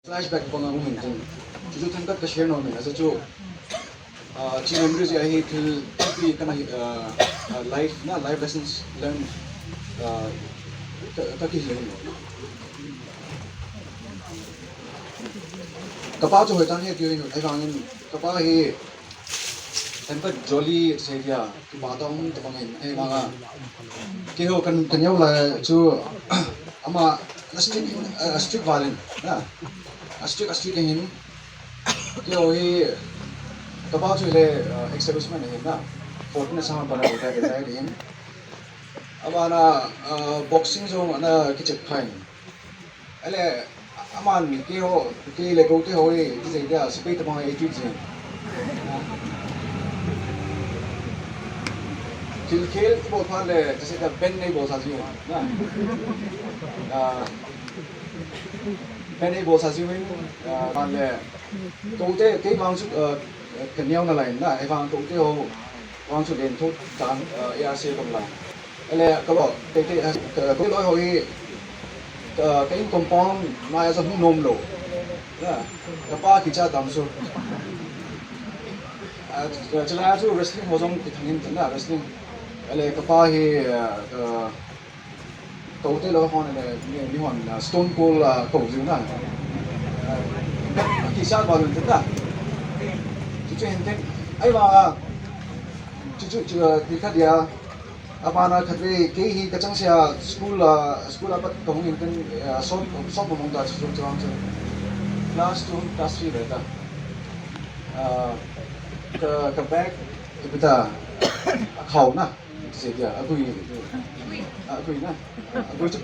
flashback ko nga umin din. Juju tangkat ka share no min asa ju chi memories ya hi til pi kana life lessons learn ka ki learn kapa jo hotan he kyo ai wangin kapa hi tangkat jolly se dia ki batong to bangin ai wanga ki ho kan yau la chu ama strict violent na strict hin ki ho hi kapa chu le exhibition hin na photo na sama bana hota ke dai hin ama na boxing zone na ki check fine ale aman ki ho ki le go ki ho hi ki se dia speed ta bang 80 jin खेल खेल की बहुत फाल है जैसे कि बेन नहीं बोल सकती हूँ ना बेन नहीं बोल सकती हूँ फाल है तो उते कई वांग सुट कन्याओं ना लाइन ना वांग तो उते हो वांग सुट लेन तो तान यार से कम ला अले कब कई लोग हो ही कई कंपाउंड ना ऐसा हूँ नोम लो ना कपा किचा दामसु चला जो रेसलिंग हो जाऊँ कितने दिन ना रेसलिंग अले कपा ही कौते लोग होने ले ये होन स्टोन कोल कौजियो ना किसा बालू इंतज़ा चुचु इंतज़ आई वाला चुचु दिखा दिया अपना खतरे कई ही कच्चा से स्कूल अब कहूँ इंतज़ सब बमोंदा चुचु चुरांग से क्लास 2 क्लास 3 रहता ke back kita khẩu na gì kìa tôi na tôi chỉ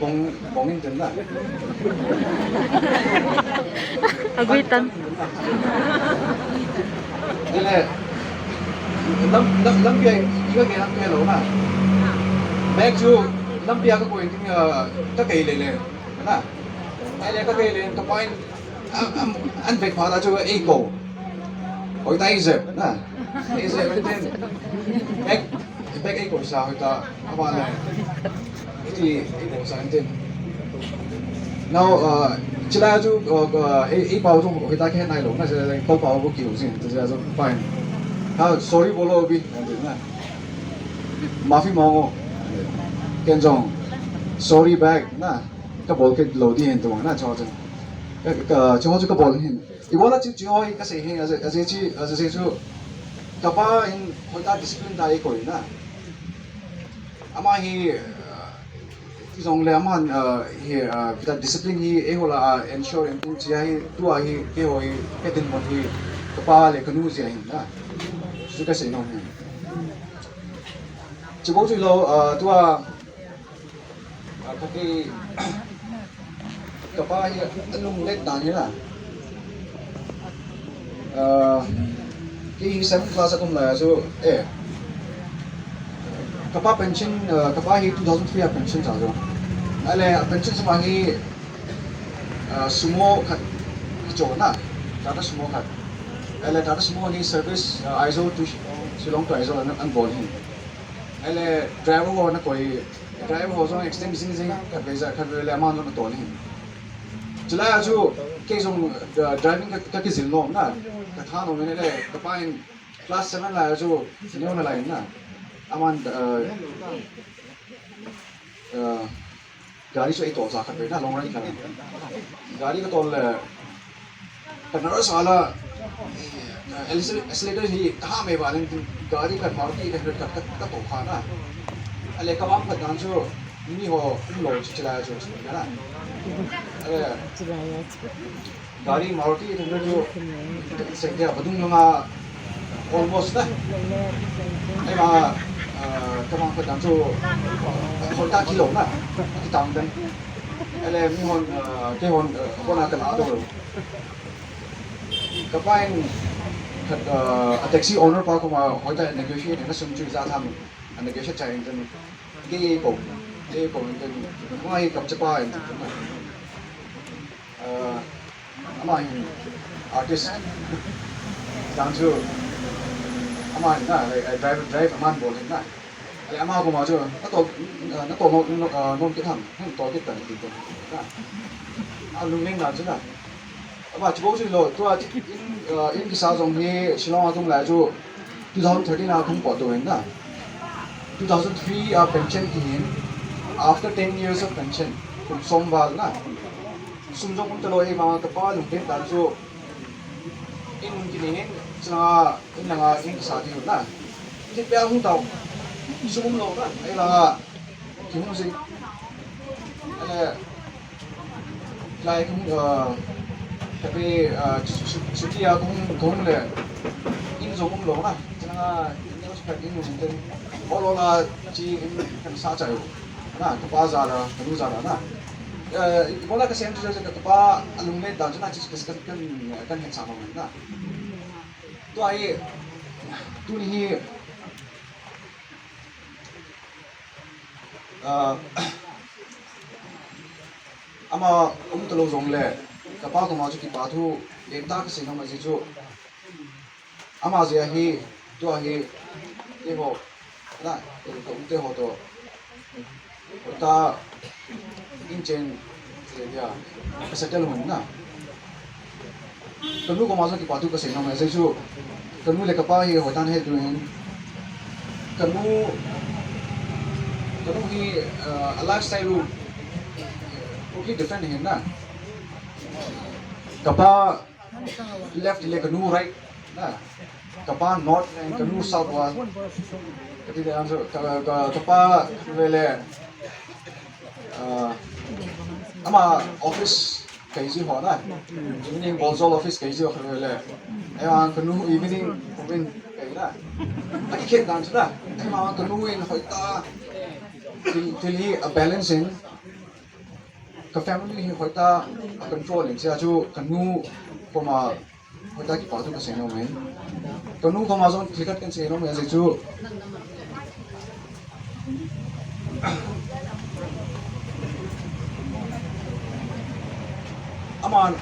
bong in chân na tôi tan đây là lâm kia cái lâm kia lỗ na back chu lâm kia cái point cái cây lên na đây là cái cây lên cái point anh phải phá ra cho cái eco hồi tay giờ nè tay giờ bên trên back ấy cũng sao hồi ta các bạn này thì cũng sao bên trên now chỉ là chú ấy bảo trong hồi ta cái này luôn là sẽ câu bảo có kiểu gì thì sẽ rất fine sorry bolo bi nè माफी मांगो केन Jong sorry back nè cái bol cái lầu đi hiện tượng nè cho cho cái bol hiện iwala chu chu hoi ka se he as a chu kapa in hoita discipline dai ko na ama hi ti song le ama he kita discipline hi e hola ensure in chi hi tu hi ke hoi ke din mon hi kapa le kanu ji hi na chu ka se no he chu bo chu lo tu ka ki kapa hi anung let dan hi na cái 7th class aku mulai so kapa pension kapa hi 2003 pension saja ale pension semangi sumo khat chona tata sumo khat ale tata sumo ni service ISO to Shillong to ISO an bol hi ale driver ho na koi driver ho so extend sing khat le amount na to ni chula ju cái dùng driving cái gì lộn na cái thang nó mới này cái pain class 7 là जो nhiều là lại na aman गाड़ी से एक तो साख पे ना long ride करना गाड़ी का तोल कन्नड़ साला एक्सीलेटर ही कहाँ में बालन गाड़ी का मारुति का तो खाना अले कबाब का डांसो नहीं हो लो चलाया जो ना अरे गाड़ी मारुति itu जो sehingga bedung nga almost na ay mga kamang pedang so holta kilo na kitang dan ele mihon kehon kona kana do kapain a taxi owner pa ko ma holta negotiate na sum chu za tham negotiate chain dan ge ko dan mai kap chapa ama hin artist dang chu ama na drive aman bol hin na ale ama ko ma chu na to no ki tham to ki tan ki to na a lu ning na chu na mà chú bố chú lo tôi in cái sao giống như Shillong Atung lại chú 2013 nào không bỏ tuổi na 2003 pension thì after 10 years of pension cũng xong vào na sum giống cũng tôi nói mà cái bao lùng bên đó chú in cái này là in cái sao thì na thì bây giờ không tao sum lo na ấy là cái gì là lại cũng tapi cuti cũng là in giống cũng lo na cho nên là những cái chuyện in chúng tôi bao là chỉ cái sao chạy na cái bao giờ là cái lúc giờ là na có là cái xem cho cái bao lùng lên đó cho nên chỉ cái hiện sao mà na tôi tôi đi ama talo zong le kapa ko ma chu ki pa thu ekta ka sinoma ji chu ama je hi to hi e ho na ko te ho to ta in chen je dia ka settle hun na kanu ko ma chu ki pa thu ka sinoma ji chu kanu le kapa hi ho tan he tu hin kanu hi a lifestyle ru totally different है ना कपा left ले कनु right ना कपा north and कनु south was कति दे आंसर कपा वेले अमा office कैसी हो ना evening bolzol office कैसी हो वेले ऐवां कनु evening ओपन कहीं ना अकी खेत डांस ना ऐवां कनु इन होता till he a balancing cái family hi hoita control in sia chu kanu koma hoita ki patu ka seno men kanu koma zon klikat kan seno men chu aman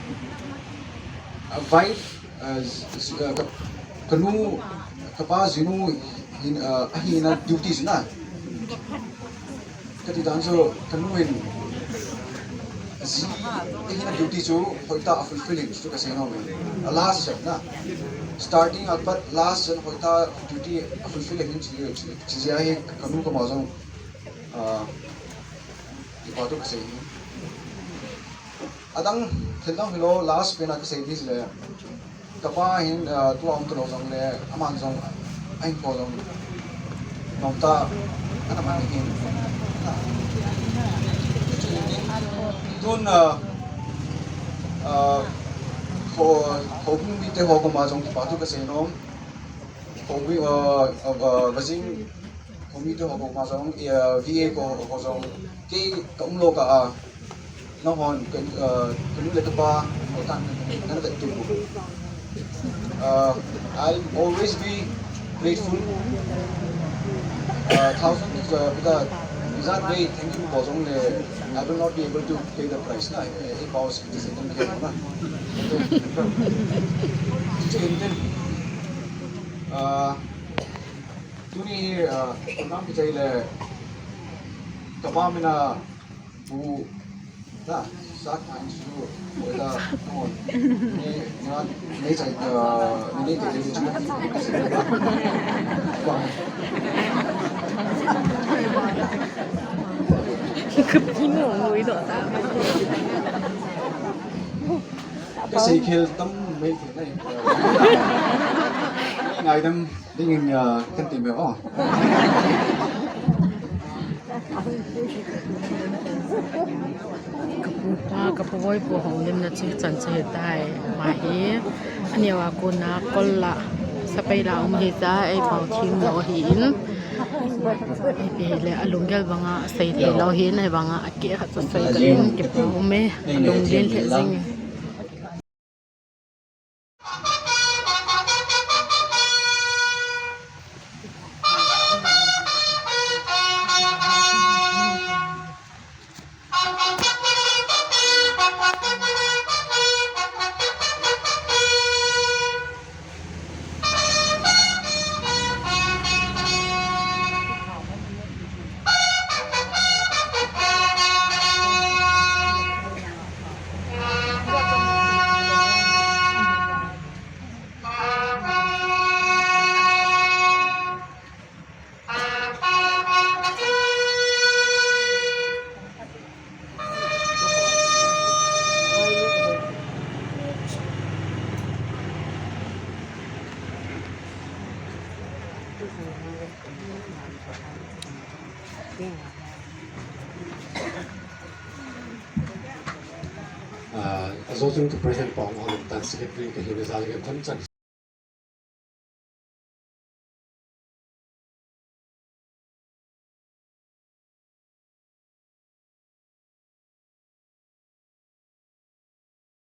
wife kanu kapa zinu in ahina duties na kati dan so kanu in ini duty chu hoita fulfilling chu ka seno me last step na starting but last jan hoita duty fulfilling chi ja hi kanu ko ma jong ipatu ka sei adang thildang hilo last pena ka sei dis le kapa hin tu am tu jong le aman jong ain ko jong nomta ana man hin Doon hầu bị thế họ cũng mà trong bảo tu cái gì nó hầu bị vazing hầu bị thế họ cũng mà trong VA có trong cái cộng lô cả nó hòn cái lúc lấy cái ba họ tan nó là tụi I'll always be grateful thousands because that way thank you for some I will not be able to pay the price na if I was this in here na tuni nam bijai le kapa mina bu na sak main su oda on ne chai ne ke je chu 급히는 người đó ta cái sĩ khel tâm mấy thế này ngày đâm đi nhìn cần tìm hiểu kapawai po hong lim na chi chan che tai ma hi aniwa ko na kolla sa pai la hi ta ai pau thim lo hi in e le alungel banga sei le lo hi nai banga ake kha chu sei ka in ke pau me alung len the jing Asosum to President Pong on the Secretary Kahina Zaligan